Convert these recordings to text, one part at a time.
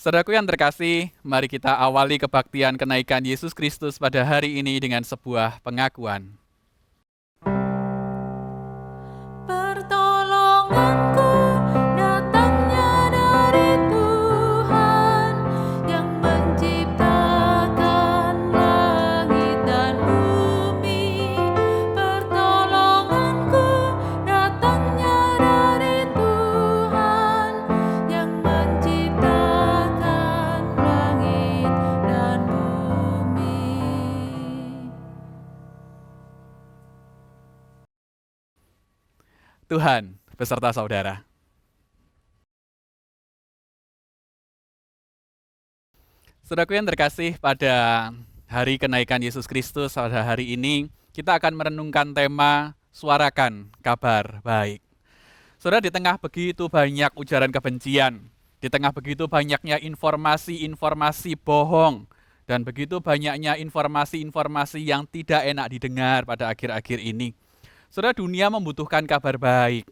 Saudaraku yang terkasih, mari kita awali kebaktian kenaikan Yesus Kristus pada hari ini dengan sebuah pengakuan. Pertolonganku datangnya dari Tuhan yang menciptakan langit dan bumi. Pertolonganku datangnya dari Tuhan yang menciptakan langit dan bumi. Tuhan beserta saudara. Saudaraku yang terkasih, pada hari kenaikan Yesus Kristus pada hari ini, kita akan merenungkan tema suarakan kabar baik. Saudara, di tengah begitu banyak ujaran kebencian, di tengah begitu banyaknya informasi-informasi bohong, dan begitu banyaknya informasi-informasi yang tidak enak didengar pada akhir-akhir ini, saudara, dunia membutuhkan kabar baik.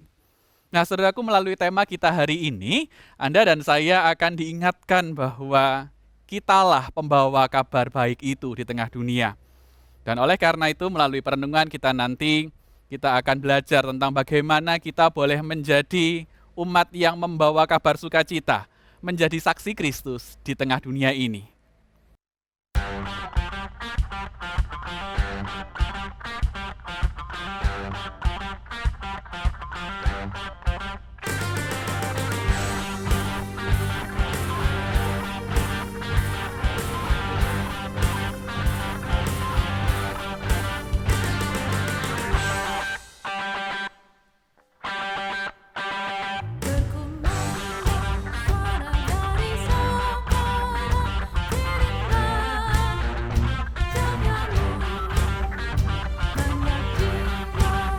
Nah, saudaraku, melalui tema kita hari ini, Anda dan saya akan diingatkan bahwa kitalah pembawa kabar baik itu di tengah dunia. Dan oleh karena itu, melalui perenungan kita nanti, kita akan belajar tentang bagaimana kita boleh menjadi umat yang membawa kabar sukacita, menjadi saksi Kristus di tengah dunia ini. Berkumandang suara dari sorga, kirimlah janganmu banyak jiwa dalam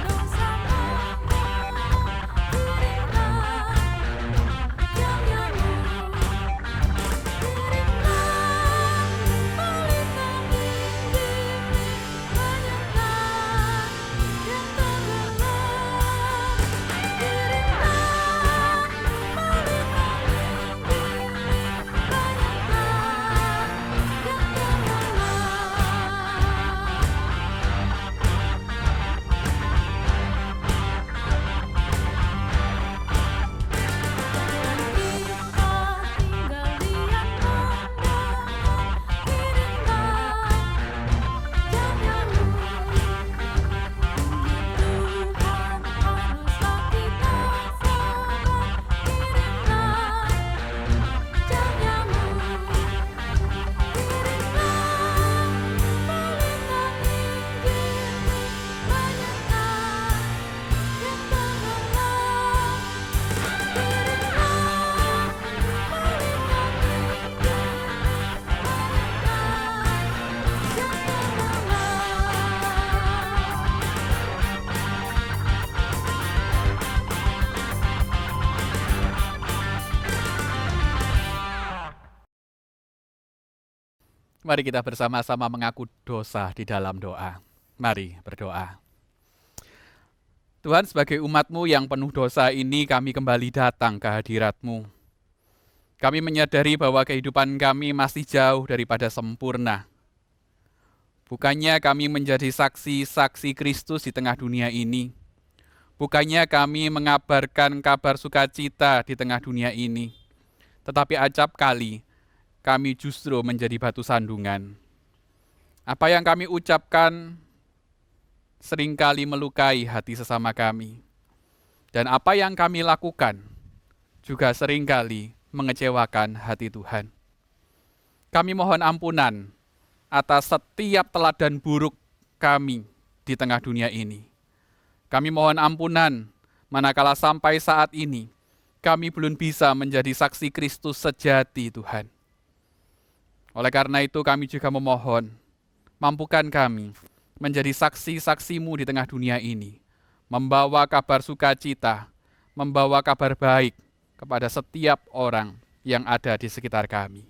dosa pokok. Kirimlah janganmu, kirimlah pelita Injil, banyakkan yang tenggelam. Kirimlah pelita Injil, banyakkan yang Mari kita bersama-sama mengaku dosa di dalam doa. Mari berdoa. Tuhan, sebagai umat-Mu yang penuh dosa ini, kami kembali datang ke hadirat-Mu. Kami menyadari bahwa kehidupan kami masih jauh daripada sempurna. Bukannya kami menjadi saksi-saksi Kristus di tengah dunia ini. Bukannya kami mengabarkan kabar sukacita di tengah dunia ini. Tetapi acap kali, kami justru menjadi batu sandungan. Apa yang kami ucapkan seringkali melukai hati sesama kami. Dan apa yang kami lakukan juga seringkali mengecewakan hati Tuhan. Kami mohon ampunan atas setiap teladan buruk kami di tengah dunia ini. Kami mohon ampunan manakala sampai saat ini kami belum bisa menjadi saksi Kristus sejati, Tuhan. Oleh karena itu kami juga memohon, mampukan kami menjadi saksi-saksi-Mu di tengah dunia ini, membawa kabar sukacita, membawa kabar baik kepada setiap orang yang ada di sekitar kami.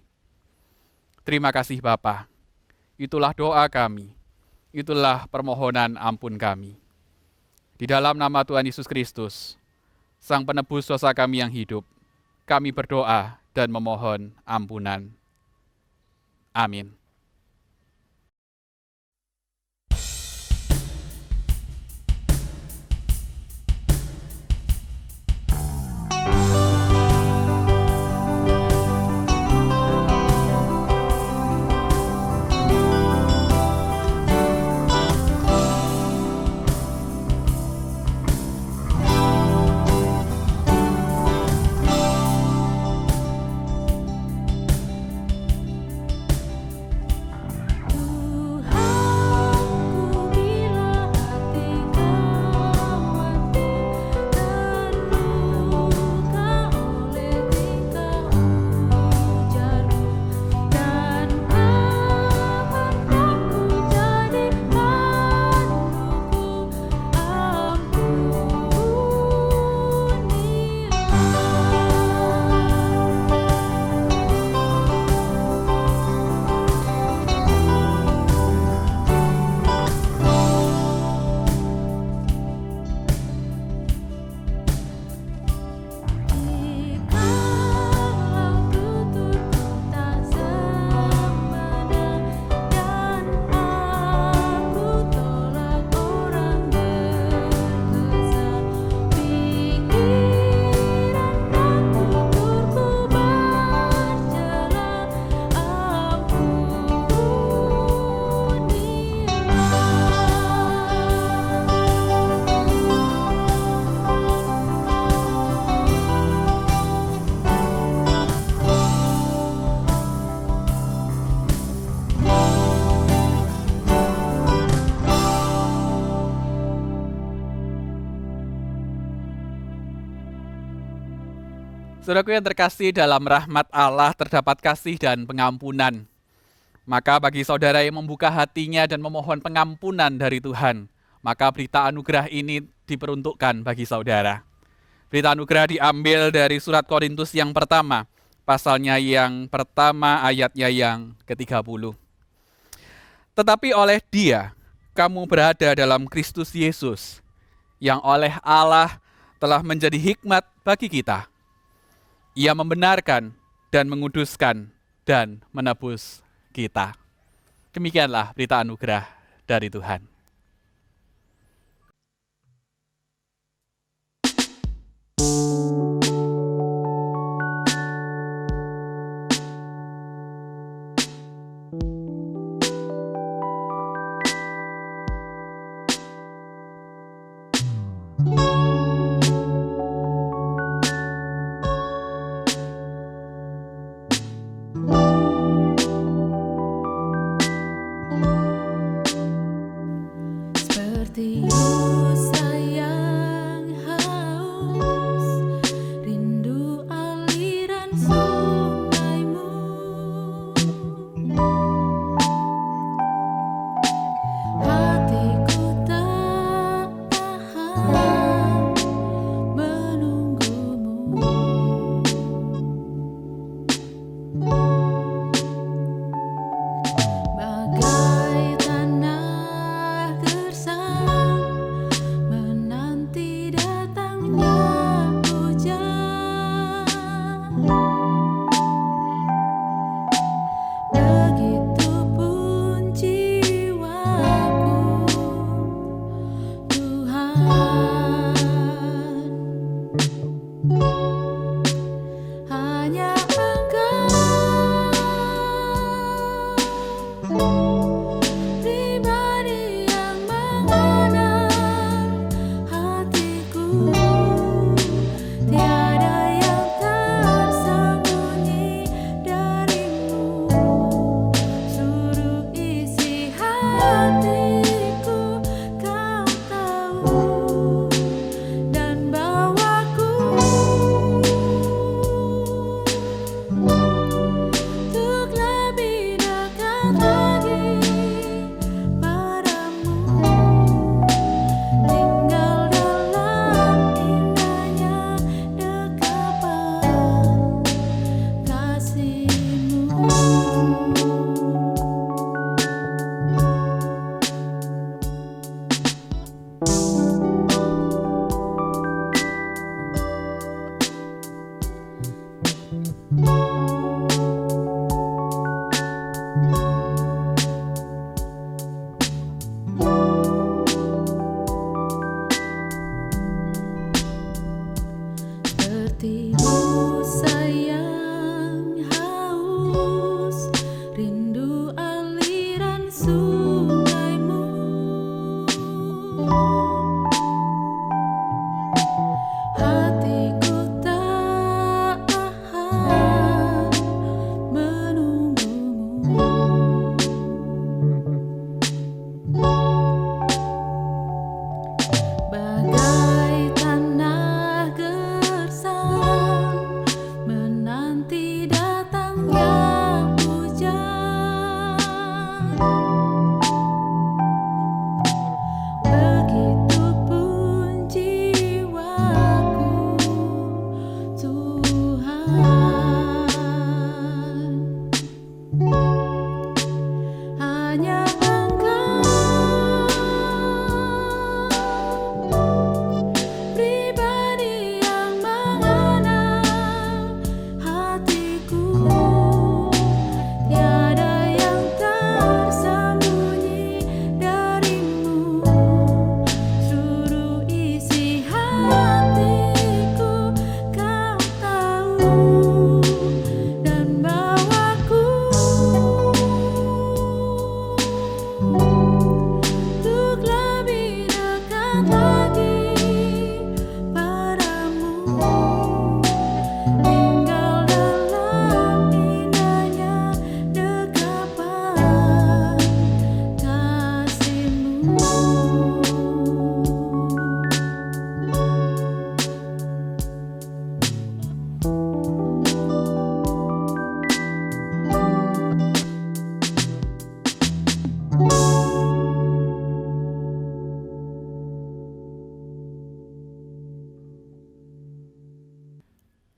Terima kasih Bapa. Itulah doa kami, itulah permohonan ampun kami. Di dalam nama Tuhan Yesus Kristus, Sang Penebus dosa kami yang hidup, kami berdoa dan memohon ampunan. Amin. Tuhanku, bila hati kau mati dan luka oleh tingkah ujarmu, dan kehendakku jadi panduku, jikalau tuturku tak sempurna dan aku tolak orang berkesan, pikiran dan tuturku bercela, Saudaraku yang terkasih, dalam rahmat Allah terdapat kasih dan pengampunan. Maka bagi saudara yang membuka hatinya dan memohon pengampunan dari Tuhan, maka berita anugerah ini diperuntukkan bagi saudara. Berita anugerah diambil dari surat Korintus yang pertama, pasalnya yang pertama, ayatnya yang ke-30. Tetapi oleh Dia, kamu berada dalam Kristus Yesus, yang oleh Allah telah menjadi hikmat bagi kita. Ia membenarkan dan menguduskan dan menebus kita. Demikianlah berita anugerah dari Tuhan.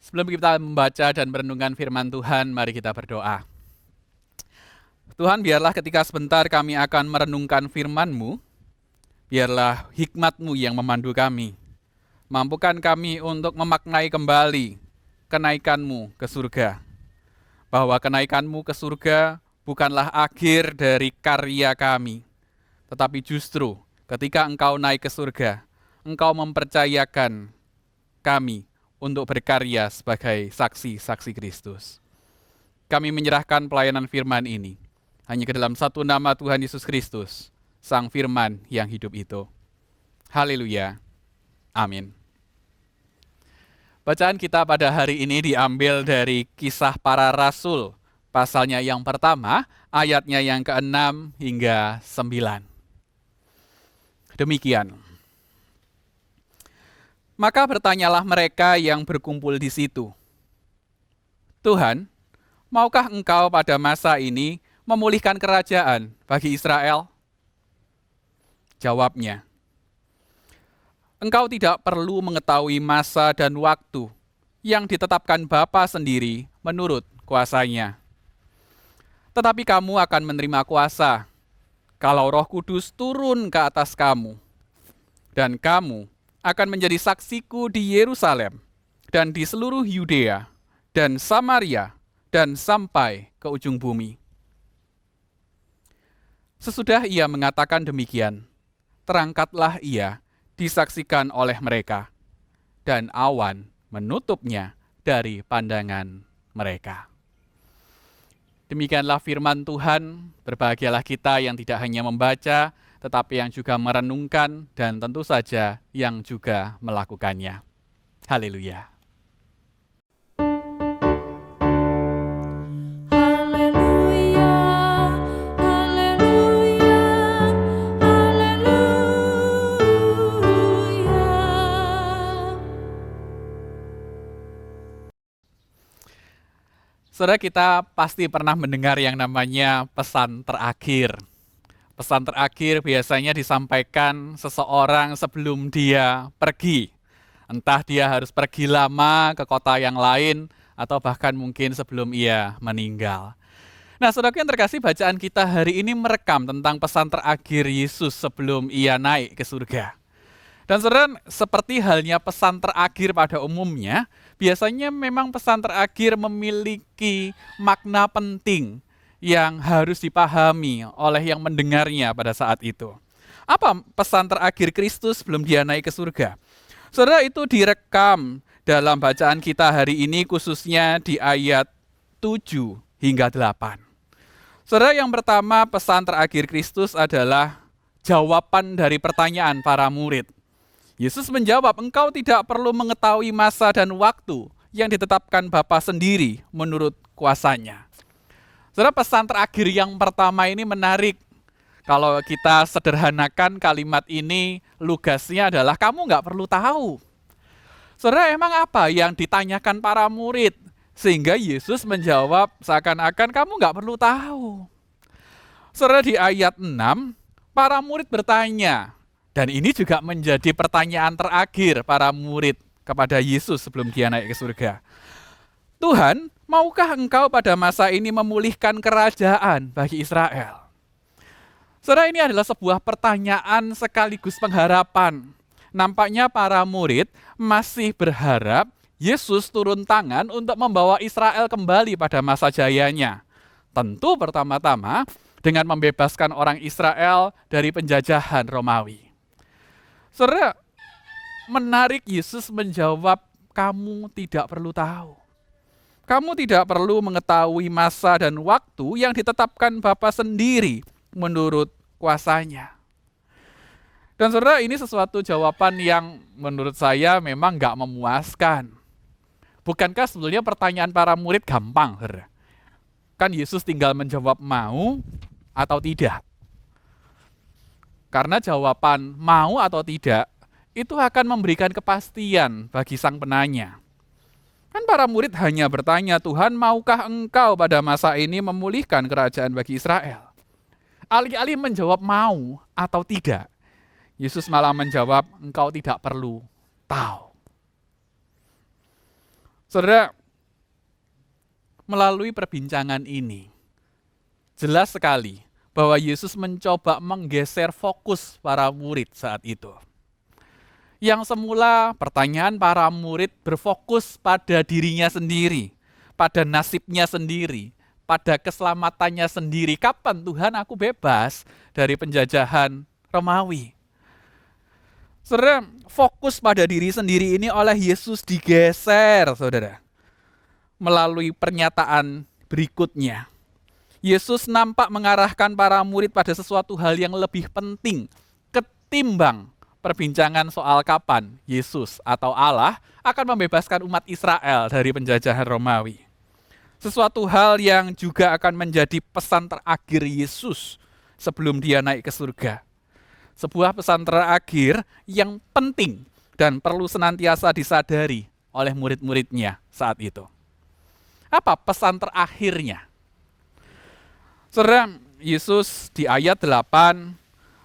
Sebelum kita membaca dan merenungkan firman Tuhan, mari kita berdoa. Tuhan, biarlah ketika sebentar kami akan merenungkan firman-Mu, biarlah hikmat-Mu yang memandu kami. Mampukan kami untuk memaknai kembali kenaikan-Mu ke surga. Bahwa kenaikan-Mu ke surga bukanlah akhir dari karya kami, tetapi justru ketika Engkau naik ke surga, Engkau mempercayakan kami untuk berkarya sebagai saksi-saksi Kristus. Kami menyerahkan pelayanan firman ini hanya ke dalam satu nama Tuhan Yesus Kristus, Sang Firman yang hidup itu. Haleluya. Amin. Bacaan kita pada hari ini diambil dari Kisah Para Rasul, pasalnya yang pertama, ayatnya yang ke-6 hingga 9. Demikian. Maka bertanyalah mereka yang berkumpul di situ, Tuhan, maukah Engkau pada masa ini memulihkan kerajaan bagi Israel? Jawabnya, Engkau tidak perlu mengetahui masa dan waktu yang ditetapkan Bapa sendiri menurut kuasanya. Tetapi kamu akan menerima kuasa kalau Roh Kudus turun ke atas kamu, dan kamu akan menjadi saksiku di Yerusalem dan di seluruh Yudea dan Samaria dan sampai ke ujung bumi. Sesudah ia mengatakan demikian, terangkatlah ia disaksikan oleh mereka, dan awan menutupnya dari pandangan mereka. Demikianlah firman Tuhan, berbahagialah kita yang tidak hanya membaca, tetapi yang juga merenungkan dan tentu saja yang juga melakukannya. Haleluya. Haleluya, haleluya, haleluya. Saudara, kita pasti pernah mendengar yang namanya pesan terakhir. Pesan terakhir biasanya disampaikan seseorang sebelum dia pergi. Entah dia harus pergi lama ke kota yang lain, atau bahkan mungkin sebelum ia meninggal. Nah, saudara yang terkasih, bacaan kita hari ini merekam tentang pesan terakhir Yesus sebelum ia naik ke surga. Dan saudara, seperti halnya pesan terakhir pada umumnya, biasanya memang pesan terakhir memiliki makna penting yang harus dipahami oleh yang mendengarnya pada saat itu. Apa pesan terakhir Kristus sebelum dia naik ke surga? Saudara, itu direkam dalam bacaan kita hari ini, khususnya di ayat 7 hingga 8. Saudara, yang pertama, pesan terakhir Kristus adalah jawaban dari pertanyaan para murid. Yesus menjawab, engkau tidak perlu mengetahui masa dan waktu yang ditetapkan Bapa sendiri menurut kuasanya. Saudara, pesan terakhir yang pertama ini menarik. Kalau kita sederhanakan kalimat ini, lugasnya adalah kamu nggak perlu tahu. Saudara, emang apa yang ditanyakan para murid? Sehingga Yesus menjawab seakan-akan kamu nggak perlu tahu. Saudara, di ayat 6, para murid bertanya, dan ini juga menjadi pertanyaan terakhir para murid kepada Yesus sebelum dia naik ke surga. Tuhan, maukah engkau pada masa ini memulihkan kerajaan bagi Israel? Saudara, ini adalah sebuah pertanyaan sekaligus pengharapan. Nampaknya para murid masih berharap Yesus turun tangan untuk membawa Israel kembali pada masa jayanya. Tentu pertama-tama dengan membebaskan orang Israel dari penjajahan Romawi. Saudara, menarik, Yesus menjawab, kamu tidak perlu tahu. Kamu tidak perlu mengetahui masa dan waktu yang ditetapkan Bapa sendiri menurut kuasanya. Dan saudara, ini sesuatu jawaban yang menurut saya memang nggak memuaskan. Bukankah sebetulnya pertanyaan para murid gampang, saudara? Kan Yesus tinggal menjawab mau atau tidak. Karena jawaban mau atau tidak itu akan memberikan kepastian bagi sang penanya. Kan para murid hanya bertanya, Tuhan, maukah engkau pada masa ini memulihkan kerajaan bagi Israel? Alih-alih menjawab mau atau tidak, Yesus malah menjawab, engkau tidak perlu tahu. Saudara, melalui perbincangan ini, jelas sekali bahwa Yesus mencoba menggeser fokus para murid saat itu. Yang semula pertanyaan para murid berfokus pada dirinya sendiri, pada nasibnya sendiri, pada keselamatannya sendiri. Kapan Tuhan aku bebas dari penjajahan Romawi? Saudara, fokus pada diri sendiri ini oleh Yesus digeser, saudara. Melalui pernyataan berikutnya. Yesus nampak mengarahkan para murid pada sesuatu hal yang lebih penting ketimbang perbincangan soal kapan Yesus atau Allah akan membebaskan umat Israel dari penjajahan Romawi. Sesuatu hal yang juga akan menjadi pesan terakhir Yesus sebelum dia naik ke surga. Sebuah pesan terakhir yang penting dan perlu senantiasa disadari oleh murid-muridnya saat itu. Apa pesan terakhirnya? Saudara, Yesus di ayat 8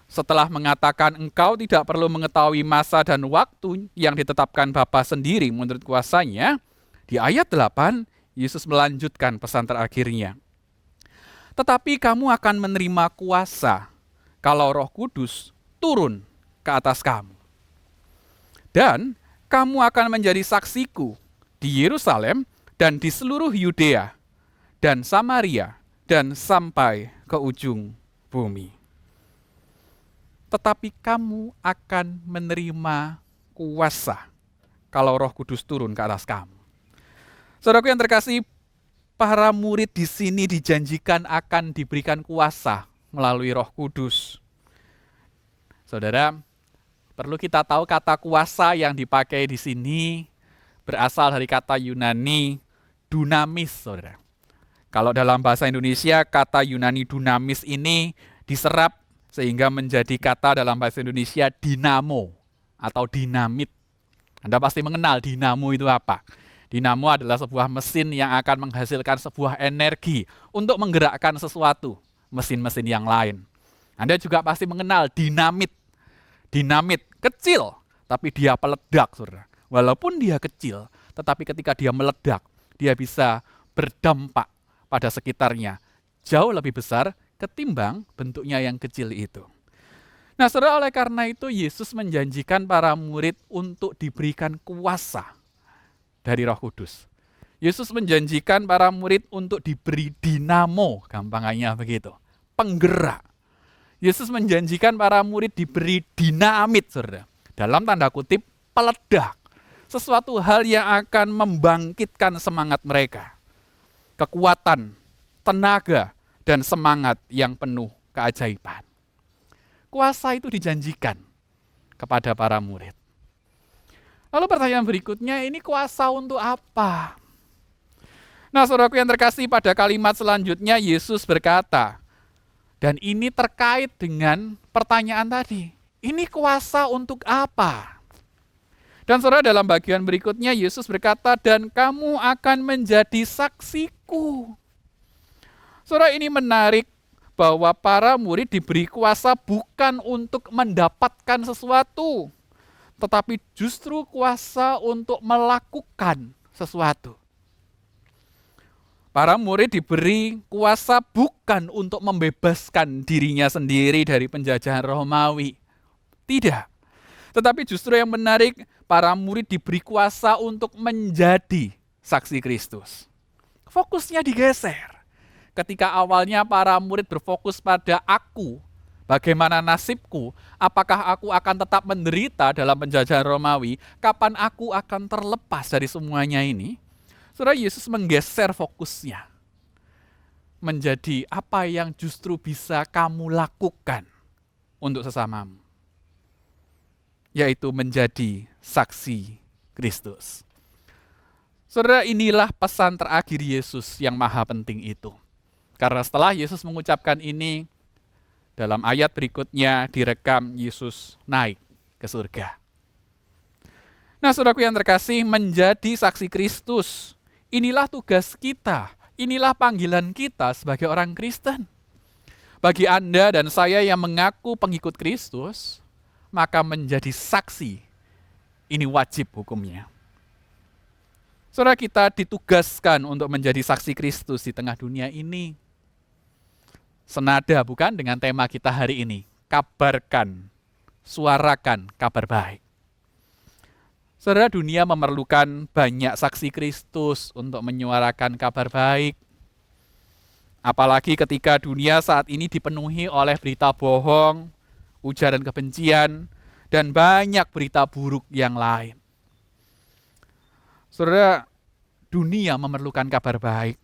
setelah mengatakan engkau tidak perlu mengetahui masa dan waktu yang ditetapkan Bapa sendiri menurut kuasanya, di ayat 8 Yesus melanjutkan pesan terakhirnya. Tetapi kamu akan menerima kuasa kalau Roh Kudus turun ke atas kamu. Dan kamu akan menjadi saksiku di Yerusalem dan di seluruh Yudea dan Samaria dan sampai ke ujung bumi. Tetapi kamu akan menerima kuasa kalau Roh Kudus turun ke atas kamu. Saudaraku yang terkasih, para murid di sini dijanjikan akan diberikan kuasa melalui Roh Kudus. Saudara, perlu kita tahu kata kuasa yang dipakai di sini berasal dari kata Yunani dunamis, saudara. Kalau dalam bahasa Indonesia, kata Yunani dunamis ini diserap sehingga menjadi kata dalam bahasa Indonesia dinamo atau dinamit. Anda pasti mengenal dinamo itu apa. Dinamo adalah sebuah mesin yang akan menghasilkan sebuah energi untuk menggerakkan sesuatu, mesin-mesin yang lain. Anda juga pasti mengenal dinamit. Dinamit kecil, tapi dia peledak, saudara. Walaupun dia kecil, tetapi ketika dia meledak, dia bisa berdampak pada sekitarnya jauh lebih besar ketimbang bentuknya yang kecil itu. Nah, saudara, oleh karena itu Yesus menjanjikan para murid untuk diberikan kuasa dari Roh Kudus. Yesus menjanjikan para murid untuk diberi dinamo, gampangannya begitu, penggerak. Yesus menjanjikan para murid diberi dinamit, saudara, dalam tanda kutip peledak. Sesuatu hal yang akan membangkitkan semangat mereka. Kekuatan, tenaga, dan semangat yang penuh keajaiban. Kuasa itu dijanjikan kepada para murid. Lalu pertanyaan berikutnya, ini kuasa untuk apa? Nah, saudaraku yang terkasih, pada kalimat selanjutnya Yesus berkata, dan ini terkait dengan pertanyaan tadi, ini kuasa untuk apa? Dan saudara, dalam bagian berikutnya Yesus berkata, dan kamu akan menjadi saksiku. Saudara, ini menarik bahwa para murid diberi kuasa bukan untuk mendapatkan sesuatu, tetapi justru kuasa untuk melakukan sesuatu. Para murid diberi kuasa bukan untuk membebaskan dirinya sendiri dari penjajahan Romawi. Tidak. Tetapi justru yang menarik, para murid diberi kuasa untuk menjadi saksi Kristus. Fokusnya digeser. Ketika awalnya para murid berfokus pada aku, bagaimana nasibku, apakah aku akan tetap menderita dalam penjajahan Romawi, kapan aku akan terlepas dari semuanya ini, saudara, Yesus menggeser fokusnya menjadi apa yang justru bisa kamu lakukan untuk sesamamu, yaitu menjadi saksi Kristus. Saudara, inilah pesan terakhir Yesus yang maha penting itu. Karena setelah Yesus mengucapkan ini, dalam ayat berikutnya direkam Yesus naik ke surga. Nah, saudaraku yang terkasih, menjadi saksi Kristus, inilah tugas kita, inilah panggilan kita sebagai orang Kristen. Bagi Anda dan saya yang mengaku pengikut Kristus, maka menjadi saksi, ini wajib hukumnya. Saudara, kita ditugaskan untuk menjadi saksi Kristus di tengah dunia ini. Senada bukan dengan tema kita hari ini, kabarkan, suarakan kabar baik. Saudara, dunia memerlukan banyak saksi Kristus untuk menyuarakan kabar baik. Apalagi ketika dunia saat ini dipenuhi oleh berita bohong, ujaran kebencian, dan banyak berita buruk yang lain. Saudara, dunia memerlukan kabar baik.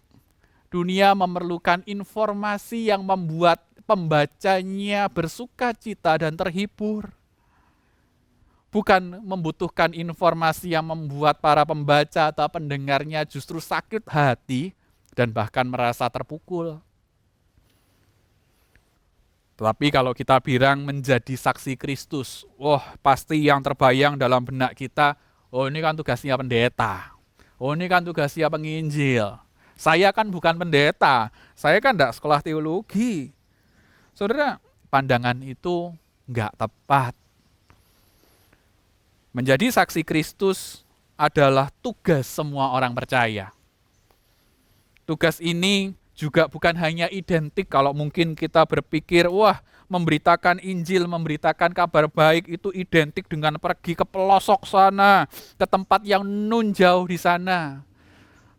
Dunia memerlukan informasi yang membuat pembacanya bersuka cita dan terhibur. Bukan membutuhkan informasi yang membuat para pembaca atau pendengarnya justru sakit hati dan bahkan merasa terpukul. Tetapi kalau kita bilang menjadi saksi Kristus, pasti yang terbayang dalam benak kita, ini kan tugasnya pendeta. Ini kan tugasnya penginjil. Saya kan bukan pendeta, saya kan tidak sekolah teologi. Saudara, pandangan itu nggak tepat. Menjadi saksi Kristus adalah tugas semua orang percaya. Tugas ini juga bukan hanya identik kalau mungkin kita berpikir, memberitakan Injil, memberitakan kabar baik itu identik dengan pergi ke pelosok sana, ke tempat yang nun jauh di sana.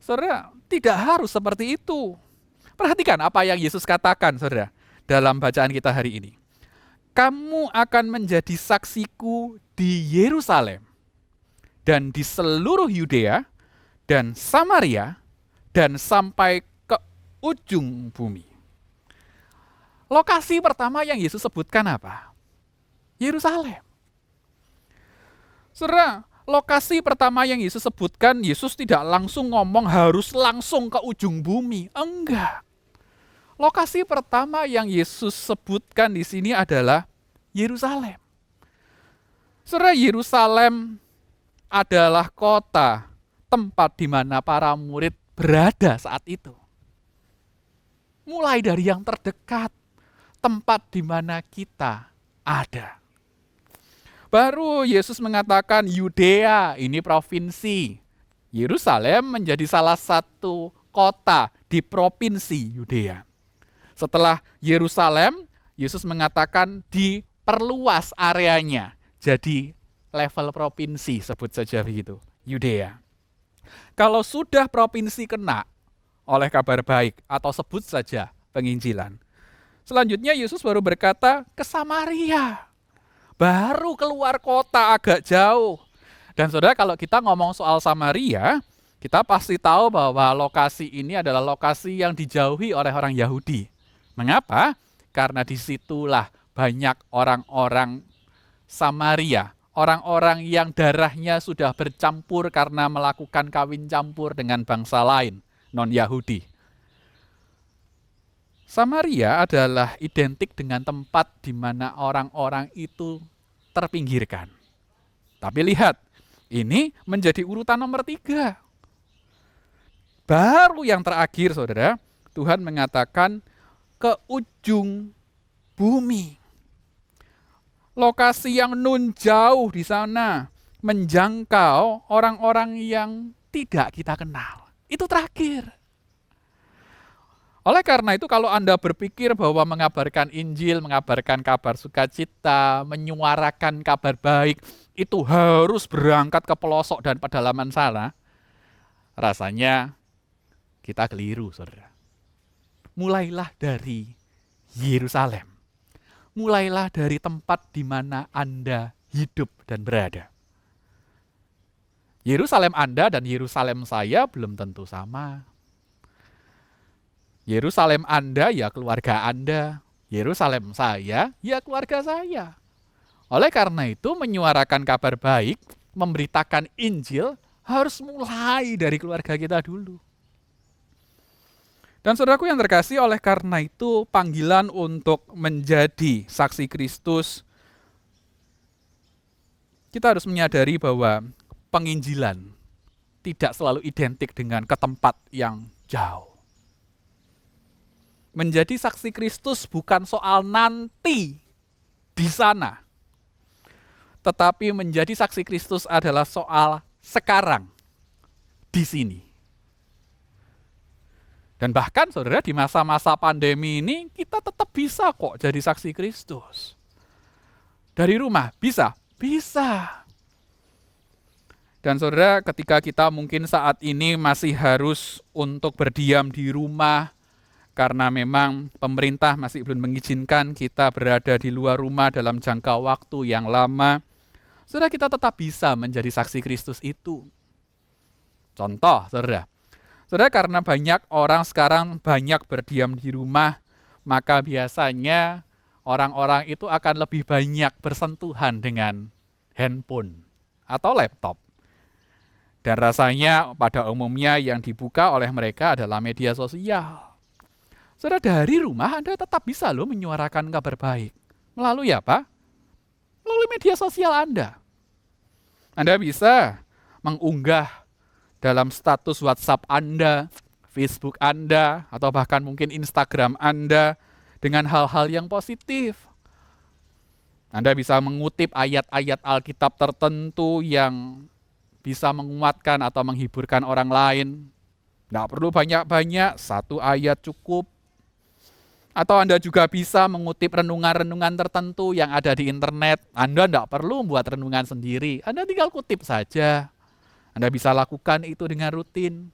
Saudara, tidak harus seperti itu. Perhatikan apa yang Yesus katakan, saudara, dalam bacaan kita hari ini. Kamu akan menjadi saksiku di Yerusalem dan di seluruh Yudea dan Samaria dan sampai ke ujung bumi. Lokasi pertama yang Yesus sebutkan apa? Yerusalem. Saudara, lokasi pertama yang Yesus sebutkan, Yesus tidak langsung ngomong harus langsung ke ujung bumi. Enggak. Lokasi pertama yang Yesus sebutkan di sini adalah Yerusalem. Saudara, Yerusalem adalah kota, tempat di mana para murid berada saat itu. Mulai dari yang terdekat, tempat di mana kita ada. Baru Yesus mengatakan Yudea, ini provinsi. Yerusalem menjadi salah satu kota di provinsi Yudea. Setelah Yerusalem, Yesus mengatakan diperluas areanya. Jadi level provinsi, sebut saja begitu, Yudea. Kalau sudah provinsi kena oleh kabar baik atau sebut saja penginjilan, selanjutnya Yesus baru berkata ke Samaria. Baru keluar kota agak jauh. Dan saudara, kalau kita ngomong soal Samaria, kita pasti tahu bahwa lokasi ini adalah lokasi yang dijauhi oleh orang Yahudi. Mengapa? Karena disitulah banyak orang-orang Samaria, orang-orang yang darahnya sudah bercampur karena melakukan kawin campur dengan bangsa lain, non-Yahudi. Samaria adalah identik dengan tempat di mana orang-orang itu terpinggirkan. Tapi lihat, ini menjadi urutan nomor 3. Baru yang terakhir, saudara, Tuhan mengatakan ke ujung bumi. Lokasi yang nun jauh di sana, menjangkau orang-orang yang tidak kita kenal. Itu terakhir. Oleh karena itu, kalau Anda berpikir bahwa mengabarkan Injil, mengabarkan kabar sukacita, menyuarakan kabar baik, itu harus berangkat ke pelosok dan pedalaman sana, rasanya kita keliru, saudara. Mulailah dari Yerusalem. Mulailah dari tempat di mana Anda hidup dan berada. Yerusalem Anda dan Yerusalem saya belum tentu sama. Yerusalem Anda ya keluarga Anda, Yerusalem saya ya keluarga saya. Oleh karena itu, menyuarakan kabar baik, memberitakan Injil harus mulai dari keluarga kita dulu. Dan saudaraku yang terkasih, oleh karena itu panggilan untuk menjadi saksi Kristus, kita harus menyadari bahwa penginjilan tidak selalu identik dengan ke tempat yang jauh. Menjadi saksi Kristus bukan soal nanti di sana, tetapi menjadi saksi Kristus adalah soal sekarang, di sini. Dan bahkan saudara di masa-masa pandemi ini kita tetap bisa kok jadi saksi Kristus. Dari rumah, bisa? Bisa. Dan saudara ketika kita mungkin saat ini masih harus untuk berdiam di rumah, karena memang pemerintah masih belum mengizinkan kita berada di luar rumah dalam jangka waktu yang lama, saudara kita tetap bisa menjadi saksi Kristus itu. Contoh, saudara karena banyak orang sekarang banyak berdiam di rumah, maka biasanya orang-orang itu akan lebih banyak bersentuhan dengan handphone atau laptop. Dan rasanya pada umumnya yang dibuka oleh mereka adalah media sosial. Saudara, dari rumah Anda tetap bisa loh menyuarakan kabar baik. Melalui apa? Melalui media sosial Anda. Anda bisa mengunggah dalam status WhatsApp Anda, Facebook Anda, atau bahkan mungkin Instagram Anda dengan hal-hal yang positif. Anda bisa mengutip ayat-ayat Alkitab tertentu yang bisa menguatkan atau menghiburkan orang lain. Tidak perlu banyak-banyak, satu ayat cukup. Atau Anda juga bisa mengutip renungan-renungan tertentu yang ada di internet. Anda tidak perlu membuat renungan sendiri, Anda tinggal kutip saja. Anda bisa lakukan itu dengan rutin.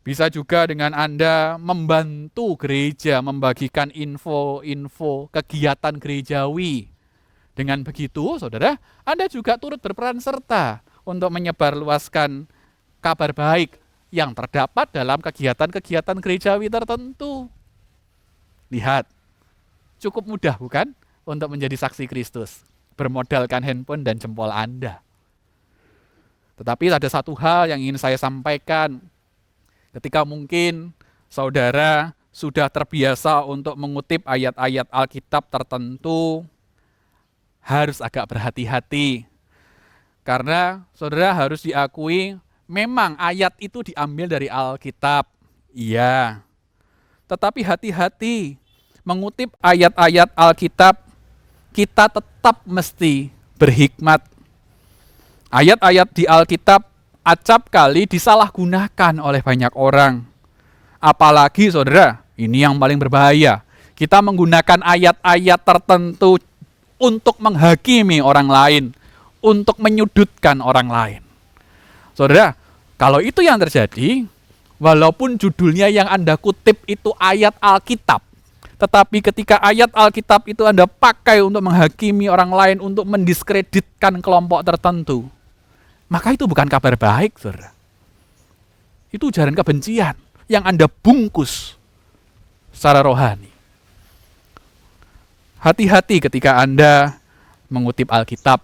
Bisa juga dengan Anda membantu gereja membagikan info-info kegiatan gerejawi. Dengan begitu, saudara, Anda juga turut berperan serta untuk menyebarluaskan kabar baik yang terdapat dalam kegiatan-kegiatan gerejawi tertentu. Lihat, cukup mudah bukan untuk menjadi saksi Kristus, bermodalkan handphone dan jempol Anda. Tetapi ada satu hal yang ingin saya sampaikan. Ketika mungkin saudara sudah terbiasa untuk mengutip ayat-ayat Alkitab tertentu, harus agak berhati-hati. Karena saudara harus diakui, memang ayat itu diambil dari Alkitab. Iya. Tetapi hati-hati, mengutip ayat-ayat Alkitab, kita tetap mesti berhikmat. Ayat-ayat di Alkitab acap kali disalahgunakan oleh banyak orang. Apalagi saudara, ini yang paling berbahaya. Kita menggunakan ayat-ayat tertentu untuk menghakimi orang lain, untuk menyudutkan orang lain. Saudara, kalau itu yang terjadi, walaupun judulnya yang Anda kutip itu ayat Alkitab, tetapi ketika ayat Alkitab itu Anda pakai untuk menghakimi orang lain, untuk mendiskreditkan kelompok tertentu, maka itu bukan kabar baik, saudara. Itu ujaran kebencian yang Anda bungkus secara rohani. Hati-hati ketika Anda mengutip Alkitab.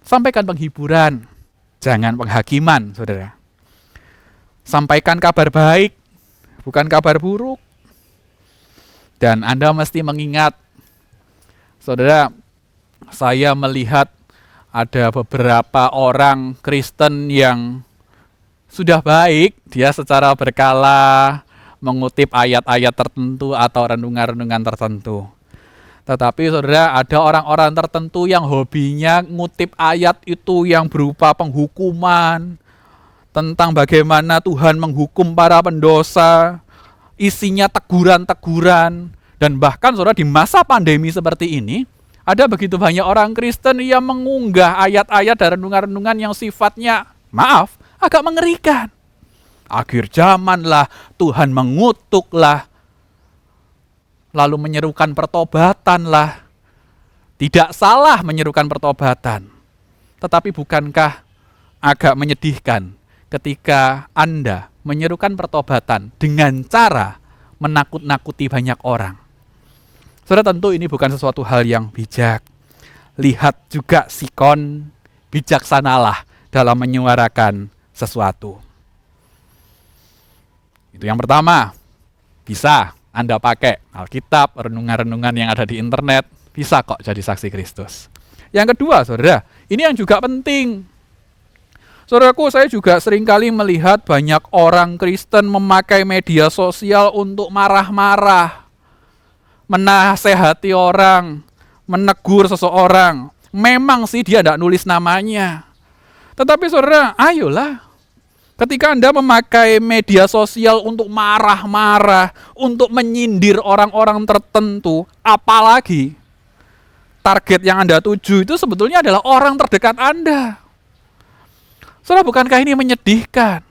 Sampaikan penghiburan, jangan penghakiman, saudara. Sampaikan kabar baik, bukan kabar buruk. Dan Anda mesti mengingat, saudara, saya melihat ada beberapa orang Kristen yang sudah baik, dia secara berkala mengutip ayat-ayat tertentu atau renungan-renungan tertentu. Tetapi saudara, ada orang-orang tertentu yang hobinya ngutip ayat itu yang berupa penghukuman, tentang bagaimana Tuhan menghukum para pendosa, isinya teguran-teguran. Dan bahkan saudara, di masa pandemi seperti ini, ada begitu banyak orang Kristen yang mengunggah ayat-ayat dan renungan-renungan yang sifatnya, maaf, agak mengerikan. Akhir zaman lah, Tuhan mengutuk lah, lalu menyerukan pertobatan lah. Tidak salah menyerukan pertobatan. Tetapi bukankah agak menyedihkan ketika Anda menyerukan pertobatan dengan cara menakut-nakuti banyak orang? Saudara, tentu ini bukan sesuatu hal yang bijak. Lihat juga sikon, bijaksanalah dalam menyuarakan sesuatu. Itu yang pertama. Bisa Anda pakai Alkitab, renungan-renungan yang ada di internet, bisa kok jadi saksi Kristus. Yang kedua, saudara, ini yang juga penting. Saudaraku, saya juga seringkali melihat banyak orang Kristen memakai media sosial untuk marah-marah, menasehati orang, menegur seseorang. Memang sih dia tidak nulis namanya. Tetapi saudara, ayolah. Ketika Anda memakai media sosial untuk marah-marah, untuk menyindir orang-orang tertentu, apalagi target yang Anda tuju itu sebetulnya adalah orang terdekat Anda. Saudara, bukankah ini menyedihkan?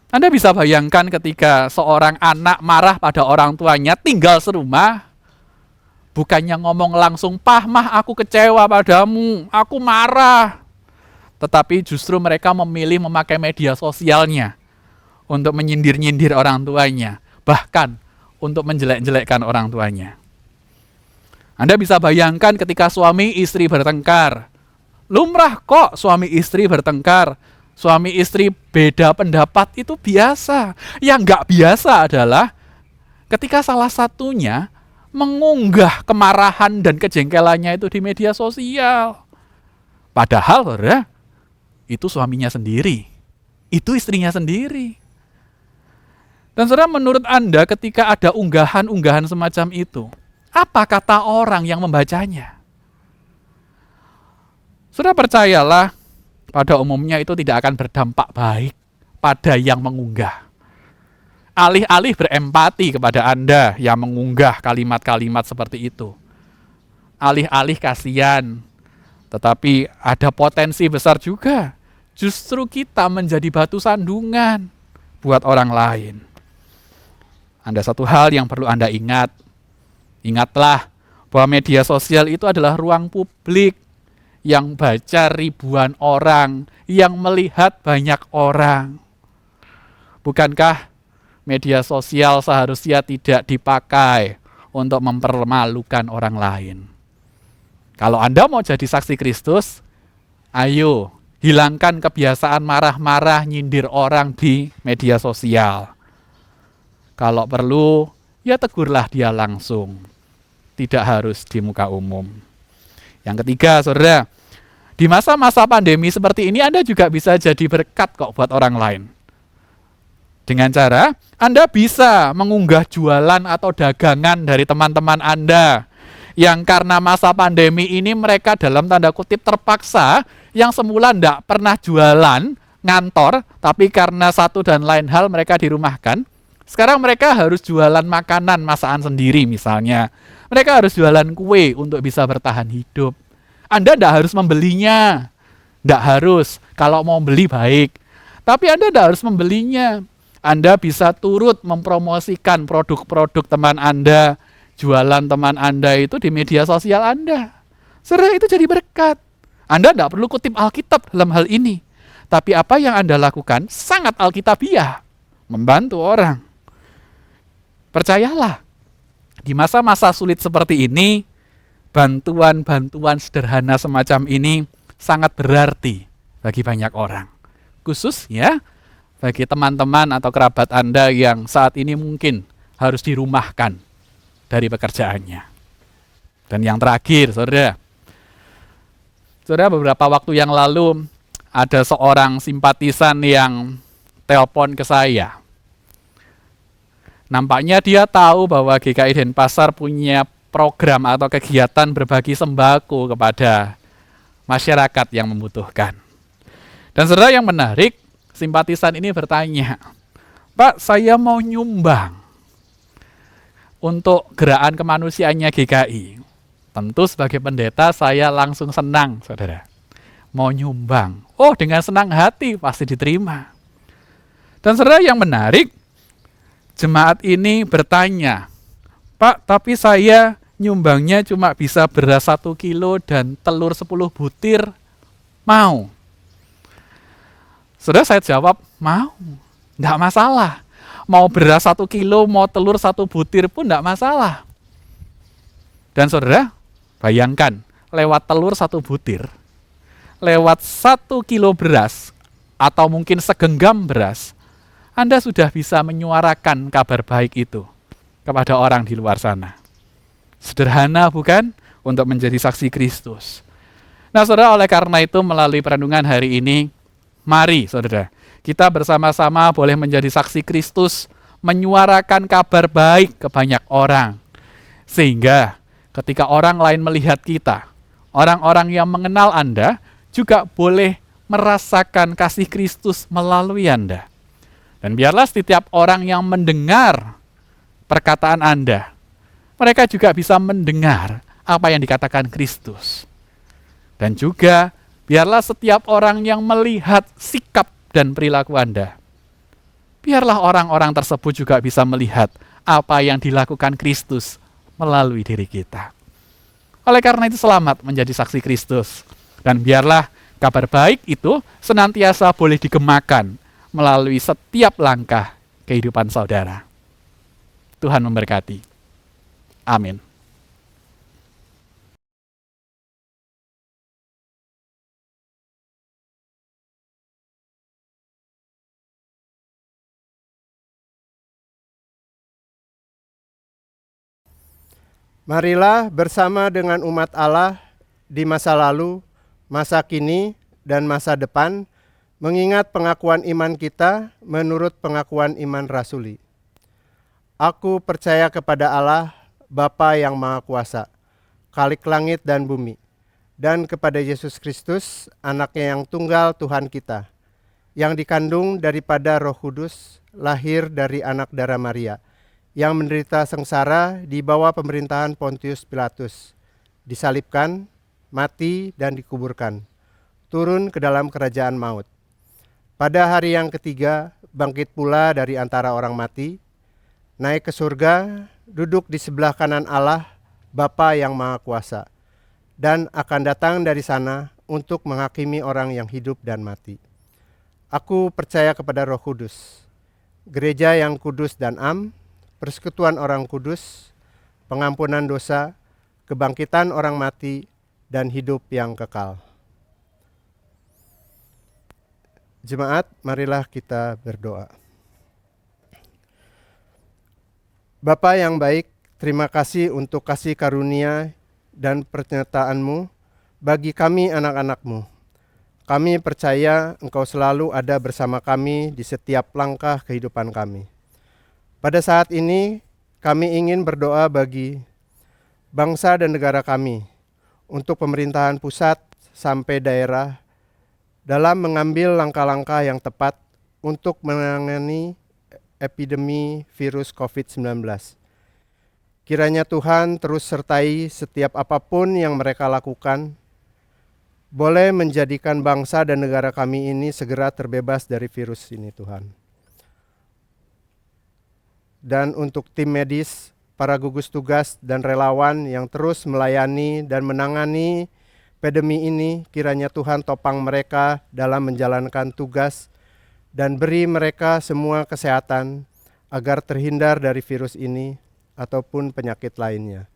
Anda bisa bayangkan ketika seorang anak marah pada orang tuanya, tinggal serumah, bukannya ngomong langsung, "Pah, mah, aku kecewa padamu, aku marah." Tetapi justru mereka memilih memakai media sosialnya untuk menyindir-nyindir orang tuanya, bahkan untuk menjelek-jelekkan orang tuanya. Anda bisa bayangkan ketika suami istri bertengkar. Lumrah kok suami istri bertengkar. Suami istri beda pendapat itu biasa. Yang nggak biasa adalah ketika salah satunya mengunggah kemarahan dan kejengkelannya itu di media sosial. Padahal, saudara, itu suaminya sendiri. Itu istrinya sendiri. Dan saudara, menurut Anda ketika ada unggahan-unggahan semacam itu, apa kata orang yang membacanya? Saudara, percayalah, pada umumnya itu tidak akan berdampak baik pada yang mengunggah. Alih-alih berempati kepada Anda yang mengunggah kalimat-kalimat seperti itu, alih-alih kasihan, tetapi ada potensi besar juga justru kita menjadi batu sandungan buat orang lain. Ada satu hal yang perlu Anda ingat. Ingatlah bahwa media sosial itu adalah ruang publik yang baca ribuan orang, yang melihat banyak orang. Bukankah media sosial seharusnya tidak dipakai untuk mempermalukan orang lain? Kalau Anda mau jadi saksi Kristus, ayo hilangkan kebiasaan marah-marah nyindir orang di media sosial. Kalau perlu, ya tegurlah dia langsung. Tidak harus di muka umum. Yang ketiga, saudara, di masa-masa pandemi seperti ini Anda juga bisa jadi berkat kok buat orang lain. Dengan cara Anda bisa mengunggah jualan atau dagangan dari teman-teman Anda yang karena masa pandemi ini mereka dalam tanda kutip terpaksa, yang semula tidak pernah jualan ngantor, tapi karena satu dan lain hal mereka dirumahkan. Sekarang mereka harus jualan makanan masakan sendiri misalnya. Mereka harus jualan kue untuk bisa bertahan hidup. Anda tidak harus membelinya. Tidak harus. Kalau mau beli baik. Tapi Anda tidak harus membelinya. Anda bisa turut mempromosikan produk-produk teman Anda. Jualan teman Anda itu di media sosial Anda. Saudara, itu jadi berkat. Anda tidak perlu kutip Alkitab dalam hal ini. Tapi apa yang Anda lakukan sangat alkitabiah. Membantu orang. Percayalah. Di masa-masa sulit seperti ini, bantuan-bantuan sederhana semacam ini sangat berarti bagi banyak orang. Khusus ya, bagi teman-teman atau kerabat Anda yang saat ini mungkin harus dirumahkan dari pekerjaannya. Dan yang terakhir, saudara, beberapa waktu yang lalu ada seorang simpatisan yang telepon ke saya. Nampaknya dia tahu bahwa GKI Denpasar punya program atau kegiatan berbagi sembako kepada masyarakat yang membutuhkan. Dan saudara, yang menarik, simpatisan ini bertanya, "Pak, saya mau nyumbang untuk gerakan kemanusiaannya GKI." Tentu sebagai pendeta saya langsung senang, saudara. Mau nyumbang. Oh, dengan senang hati pasti diterima. Dan saudara, yang menarik, jemaat ini bertanya, "Pak, tapi saya nyumbangnya cuma bisa beras 1 kilo dan telur 10 butir. Mau?" Saudara, saya jawab, mau. Tidak masalah. Mau beras 1 kilo, mau telur 1 butir pun tidak masalah. Dan saudara, bayangkan, lewat telur 1 butir, lewat 1 kilo beras, atau mungkin segenggam beras, Anda sudah bisa menyuarakan kabar baik itu kepada orang di luar sana. Sederhana bukan? Untuk menjadi saksi Kristus. Nah saudara, oleh karena itu melalui perenungan hari ini, mari saudara, kita bersama-sama boleh menjadi saksi Kristus, menyuarakan kabar baik ke banyak orang. Sehingga ketika orang lain melihat kita, orang-orang yang mengenal Anda juga boleh merasakan kasih Kristus melalui Anda. Dan biarlah setiap orang yang mendengar perkataan Anda, mereka juga bisa mendengar apa yang dikatakan Kristus. Dan juga biarlah setiap orang yang melihat sikap dan perilaku Anda, biarlah orang-orang tersebut juga bisa melihat apa yang dilakukan Kristus melalui diri kita. Oleh karena itu selamat menjadi saksi Kristus. Dan biarlah kabar baik itu senantiasa boleh digemakan melalui setiap langkah kehidupan saudara. Tuhan memberkati. Amin. Marilah bersama dengan umat Allah di masa lalu, masa kini, dan masa depan, mengingat pengakuan iman kita menurut pengakuan iman rasuli. Aku percaya kepada Allah, Bapa yang Maha Kuasa, Khalik langit dan bumi, dan kepada Yesus Kristus, anaknya yang tunggal Tuhan kita, yang dikandung daripada Roh Kudus, lahir dari anak darah Maria, yang menderita sengsara di bawah pemerintahan Pontius Pilatus, disalibkan, mati, dan dikuburkan, turun ke dalam kerajaan maut. Pada hari yang ketiga, bangkit pula dari antara orang mati, naik ke surga, duduk di sebelah kanan Allah, Bapa yang Maha Kuasa, dan akan datang dari sana untuk menghakimi orang yang hidup dan mati. Aku percaya kepada Roh Kudus, gereja yang kudus dan persekutuan orang kudus, pengampunan dosa, kebangkitan orang mati, dan hidup yang kekal. Jemaat, marilah kita berdoa. Bapa yang baik, terima kasih untuk kasih karunia dan pernyataan-Mu bagi kami anak-anak-Mu. Kami percaya Engkau selalu ada bersama kami di setiap langkah kehidupan kami. Pada saat ini, kami ingin berdoa bagi bangsa dan negara kami, untuk pemerintahan pusat sampai daerah, dalam mengambil langkah-langkah yang tepat untuk menangani epidemi virus COVID-19. Kiranya Tuhan terus sertai setiap apapun yang mereka lakukan, boleh menjadikan bangsa dan negara kami ini segera terbebas dari virus ini, Tuhan. Dan untuk tim medis, para gugus tugas dan relawan yang terus melayani dan menangani pandemi ini, kiranya Tuhan topang mereka dalam menjalankan tugas dan beri mereka semua kesehatan agar terhindar dari virus ini ataupun penyakit lainnya.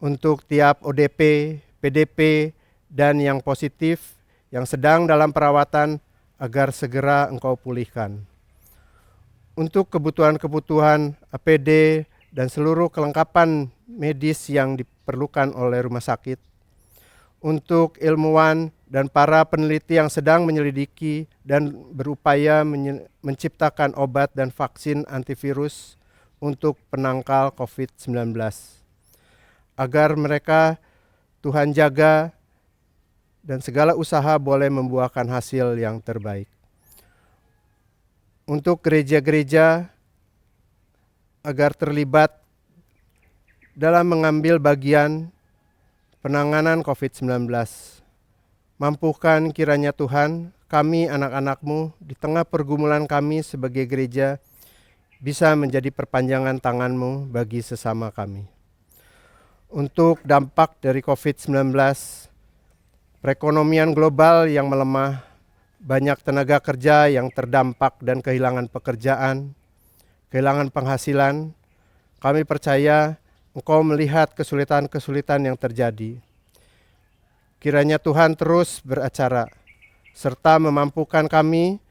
Untuk tiap ODP, PDP, dan yang positif yang sedang dalam perawatan agar segera Engkau pulihkan. Untuk kebutuhan-kebutuhan APD dan seluruh kelengkapan medis yang diperlukan oleh rumah sakit. Untuk ilmuwan dan para peneliti yang sedang menyelidiki dan berupaya menciptakan obat dan vaksin antivirus untuk penangkal COVID-19. Agar mereka Tuhan jaga dan segala usaha boleh membuahkan hasil yang terbaik. Untuk gereja-gereja agar terlibat dalam mengambil bagian penanganan COVID-19. Mampukan kiranya Tuhan, kami anak-anak-Mu di tengah pergumulan kami sebagai gereja bisa menjadi perpanjangan tangan-Mu bagi sesama kami. Untuk dampak dari COVID-19, perekonomian global yang melemah, banyak tenaga kerja yang terdampak dan kehilangan pekerjaan, kehilangan penghasilan. Kami percaya Engkau melihat kesulitan-kesulitan yang terjadi. Kiranya Tuhan terus beracara, serta memampukan kami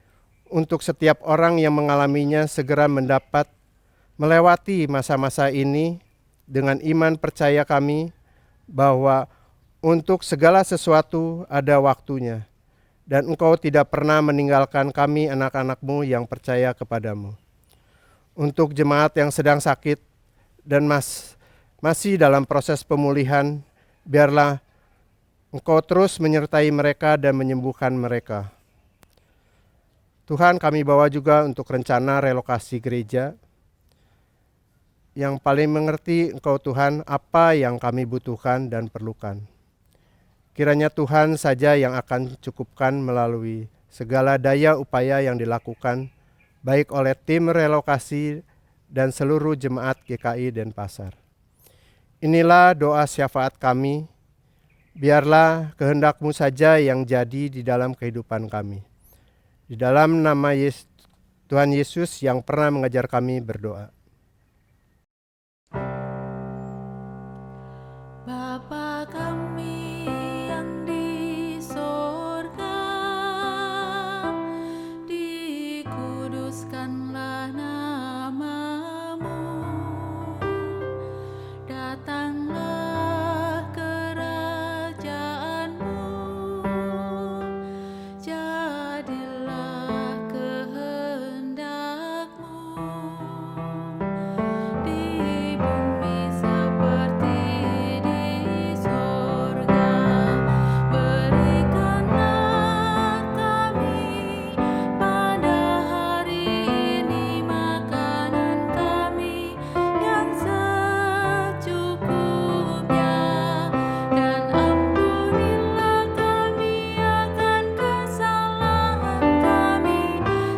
untuk setiap orang yang mengalaminya segera mendapat melewati masa-masa ini dengan iman percaya kami bahwa untuk segala sesuatu ada waktunya. Dan Engkau tidak pernah meninggalkan kami anak-anak-Mu yang percaya kepadamu. Untuk jemaat yang sedang sakit dan masih dalam proses pemulihan, biarlah Engkau terus menyertai mereka dan menyembuhkan mereka. Tuhan, kami bawa juga untuk rencana relokasi gereja. Yang paling mengerti Engkau Tuhan apa yang kami butuhkan dan perlukan. Kiranya Tuhan saja yang akan cukupkan melalui segala daya upaya yang dilakukan baik oleh tim relokasi dan seluruh jemaat GKI Denpasar. Inilah doa syafaat kami. Biarlah kehendak-Mu saja yang jadi di dalam kehidupan kami. Di dalam nama Tuhan Yesus yang pernah mengajar kami berdoa. Bapa kami yang di sorga, dikuduskanlah nama-Mu, datanglah kerajaan-Mu, jadilah kehendak-Mu di bumi seperti di sorga. Berikanlah kami pada hari ini makanan kami yang secukupnya, dan ampunilah kami akan kesalahan kami,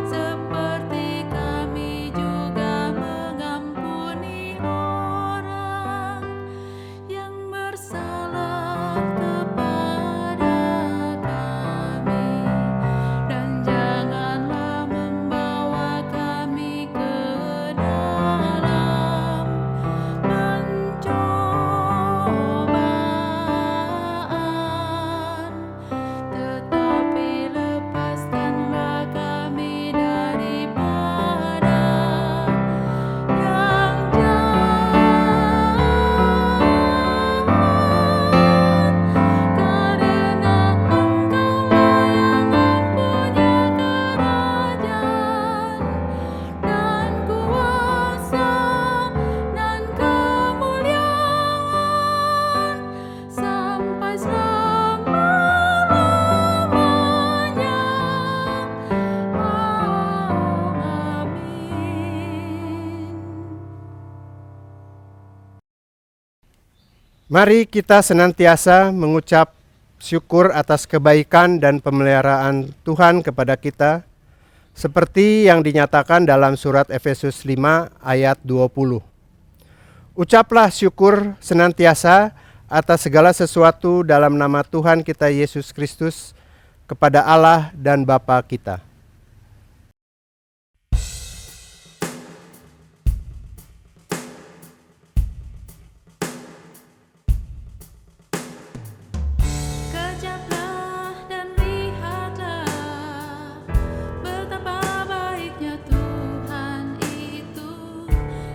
seperti kami juga mengampuni orang yang bersalah kepada kami, dan janganlah membawa kami ke dalam pencobaan, tetapi lepaskanlah kami daripada yang jahat, karena Engkaulah yang mempunyai kerajaan dan kuasa dan kemuliaan sampai selama-lamanya. Amin. Mari kita senantiasa mengucap syukur atas kebaikan dan pemeliharaan Tuhan kepada kita, seperti yang dinyatakan dalam surat Efesus 5 ayat 20. Ucaplah syukur senantiasa atas segala sesuatu dalam nama Tuhan kita Yesus Kristus kepada Allah dan Bapa kita. Kejaplah dan lihatlah betapa baiknya Tuhan itu.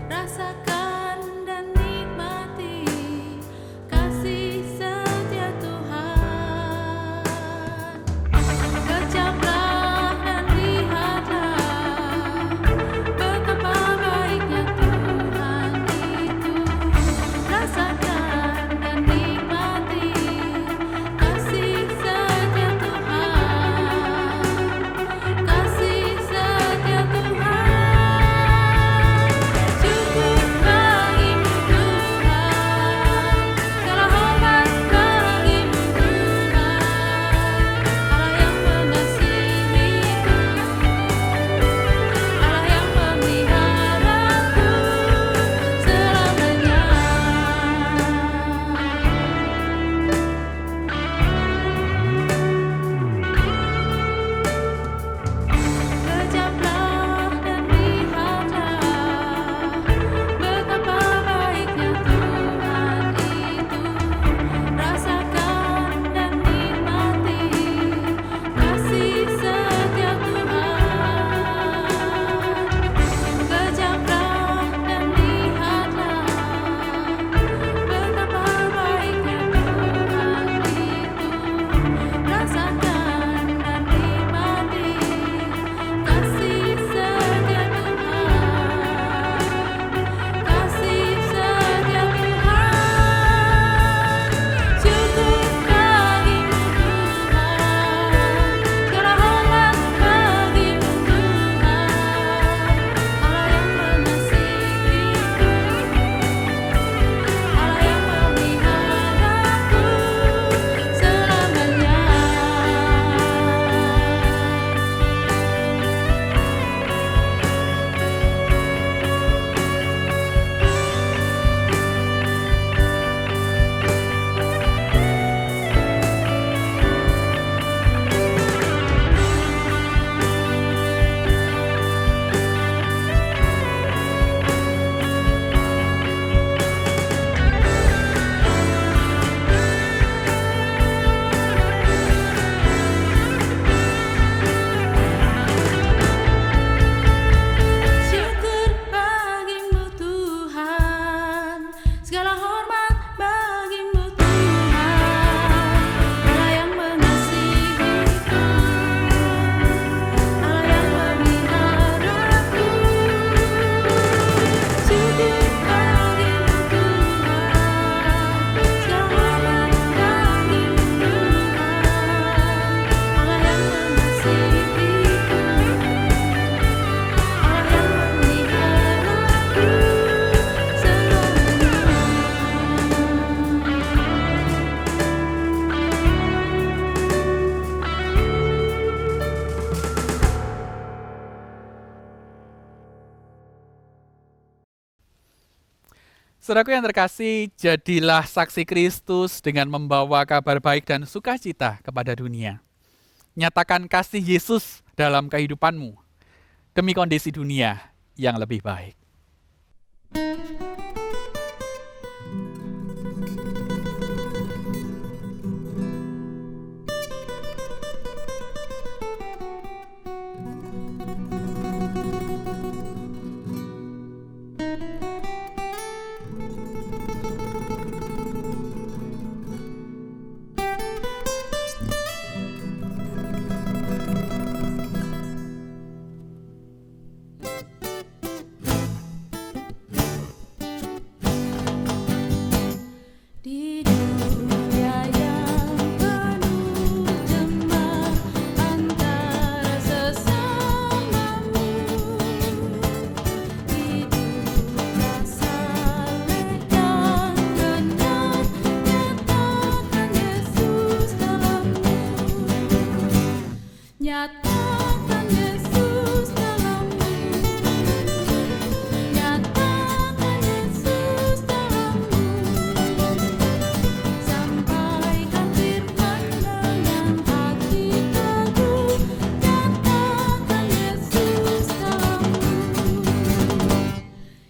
Rasakan dan nikmati kasih setia Tuhan. Kejaplah dan Saudaraku yang terkasih, jadilah saksi Kristus dengan membawa kabar baik dan sukacita kepada dunia. Nyatakan kasih Yesus dalam kehidupanmu demi kondisi dunia yang lebih baik. Di dunia yang penuh jemar antara sesamamu, hiduplah saleh dan benar, nyatakan Yesus dalammu, nyatakan Yesus dalammu, nyatakan Yesus dalammu. Sampaikan firman dengan hati teguh, nyatakan Yesus dalammu.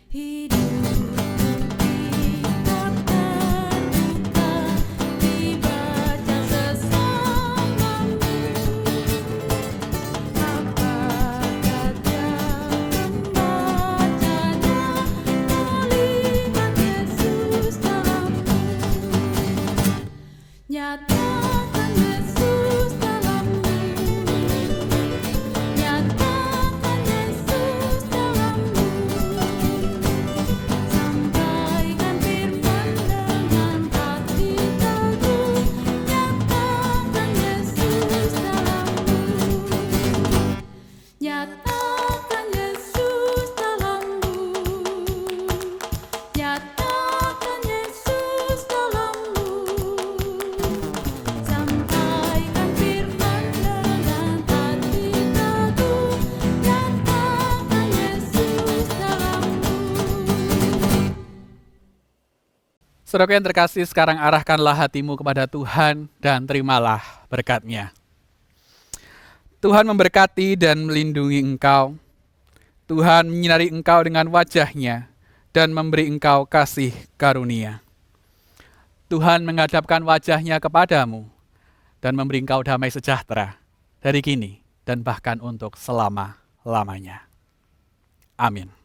Hidupku tetap terbuka, dibaca sesamamu. Apakah dia membacanya, melihat Yesus dalammu. Nyatakan Yesus dalammu, nyatakan Yesus dalammu. Sampaikan firman dengan hati teguh, nyatakan Yesus dalammu, nyatakan Yesus dalammu, nyatakan Yesus dalammu. Sampaikan firman dengan hati teguh, nyatakan Yesus dalammu. Saudaraku yang terkasih, sekarang arahkanlah hatimu kepada Tuhan dan terimalah berkat-Nya. Tuhan memberkati dan melindungi engkau. Tuhan menyinari engkau dengan wajah-Nya dan memberi engkau kasih karunia. Tuhan menghadapkan wajah-Nya kepadamu dan memberi engkau damai sejahtera dari kini dan bahkan untuk selama-lamanya. Amin.